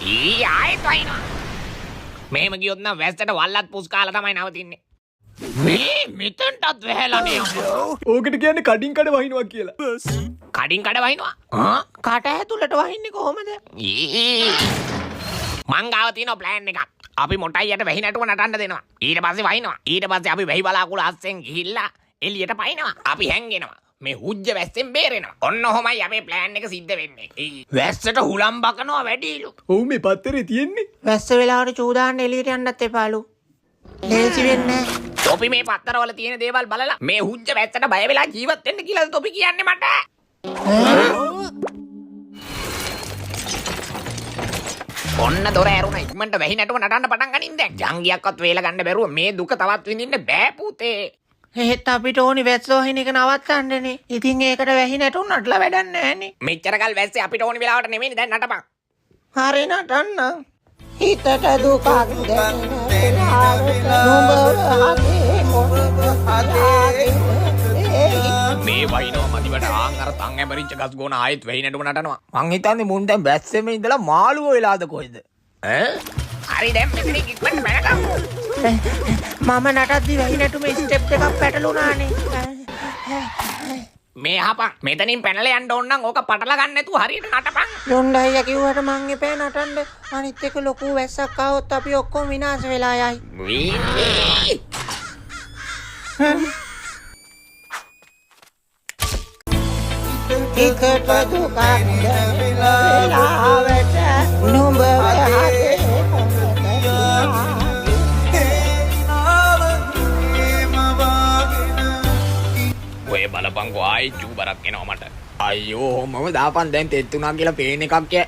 ආයෙත් වහිනවා. මෙහෙම ගියොත් නම් වැස්සට වල්ලත් පුස් කාලා තමයි නවතින්නේ. මේ මෙතනටත් වැහැලානේ අම්මා. ඕකට කියන්නේ කඩින් කඩ වහිනවා කියලා. කඩින් කඩ වහිනවා. කට ඇතුළට වහින්නේ කොහොමද? මං ගාව තියෙන ප්ලෑන් එකක්. අපි මොටයියට වැහි නැටුව නටන්න දෙනවා. ඊට පස්සේ වහිනවා. ඊට පස්සේ අපි වැහි බලාකුළු අස්සෙන් ගිහිල්ලා එළියට පයින්නවා. අපි හැංගෙනවා. මේ හුජ්ජ වැස්සෙන් බේරෙනවා. ඔන්න ඔහොමයි අපේ ප්ලෑන් එක සිද්ධ වෙන්නේ. වැස්සට හුලම් බකනවා වැඩිලු. ඔව් මේ පත්තරේ තියෙන්නේ. වැස්ස වෙලාවට චූදාන්න එළියට යන්නත් එපාලු. ලේසි වෙන්නේ නැහැ. තොපි මේ පත්තරවල තියෙන දේවල් බලලා මේ හුජ්ජ වැස්සට බය වෙලා ජීවත් වෙන්න කියලාද තොපි කියන්නේ මට? ඔන්න දොර ඇරුණා. ඉක්මනට වැහි නැටුව නටන්න පටන් ගනින් දැන්. ජංගියක්වත් වේල ගන්න බැරුව මේ දුක තවත් විඳින්න බෑ පුතේ. එහෙත් අපිට ඕනි වැස්ස වහින එක නවත්තන්නනේ. ඉතින් ඒකට වැහි නැටුන්නටලා වැඩක් නැහැනේ. මෙච්චර කල් වැස්සේ අපිට ඕනි වෙලාවට නෙමෙයි දැන් නටපන්. හරි නටන්න. හිතට දුකක් දැනෙන වෙලාවට නුඹ මේ වයින්නවා මදිවට ආන් අර තන් ඇමරිච්ච ගස් ගෝන ආයෙත් වෙයි නටුම නටනවා. මං හිතන්නේ මුන් දැන් බැස්සෙම ඉඳලා මාළුව වෙලාද කොහෙද? හරි දැන් මෙතන ඉක්මනට බැලගමු. මම නටද්දි වැහි නැටුමේ ස්ටෙප් එකක් පැටලුණානේ. මේ අහපන් මෙතනින් පැනලා යන්න ඕන නම් ඕක පටල ගන්න නැතුව හරියට නටපන්. යොණ්ඩයියා කිව්වට මං එපේ නටන්න. අනිත් එක ලොකු වැස්සක් ආවොත් අපි ඔක්කොම විනාශ වෙලා යයි. හිතට දුකක් දැනෙන වෙලාවට නුඹ ඔය බලපංකෝ ආයි චූ බරක් එනවා මට. අයියෝ මම දාපන් දැන් තෙත් උනා කියලා පේන එකක් ය.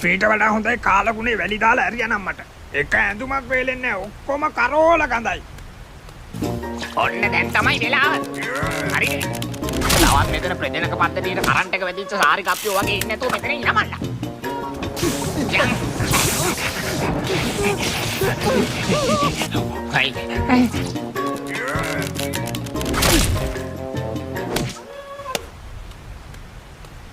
පීට වඩා හොඳයි කාලගුණේ වැලි දාලා ඇරියනම් මට. එක ඇඳුමක් වේලෙන්නේ නැහැ. ඔක්කොම කරෝල ගඳයි. ඔන්න දැන් තමයි වෙලාව. හරිද? තවත් මෙතන ප්‍රජනක පද්ධතියේ කරන්ට් එක වැදිච්ච සාරි කප්පියෝ වගේ ඉන්නේ නැතුව මෙතන ඉන්නමල්ලා. හයි.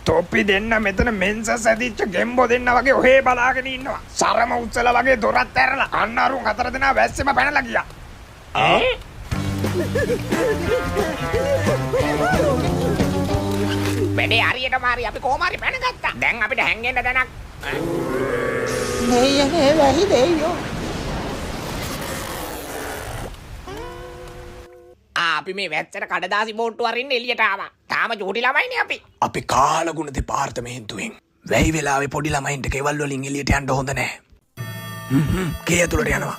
තොප්පි දෙන්න මෙතන මෙන්සස් ඇදිච්ච ගෙම්බෝ දෙන්න වගේ ඔහේ බලාගෙන ඉන්නවා. සරම උත්සල වගේ දොරත් ඇරලා අන්න අරුන් හතර දෙනා වැස්සෙම පැනලා ගියා. වැඩේ හරියටම හරි අපි කොහොම හරි පැනගත්තා. දැන් අපිට හැංගෙන්න දැනක්. නෙයනේ වැහි දෙයියෝ. අපි මේ වැස්සට කඩදාසි බෝට්ටු අරින්න එළියට ආවා. තාම චූටි ළමයිනේ අපි. අපි කාලගුණ දෙපාර්තමේන්තුවෙන් වැහි වෙලාවේ පොඩි ළමයින්ට කෙවල් වලින් එළියට යන්න හොඳ නැහැ. ගේ ඇතුළට යනවා.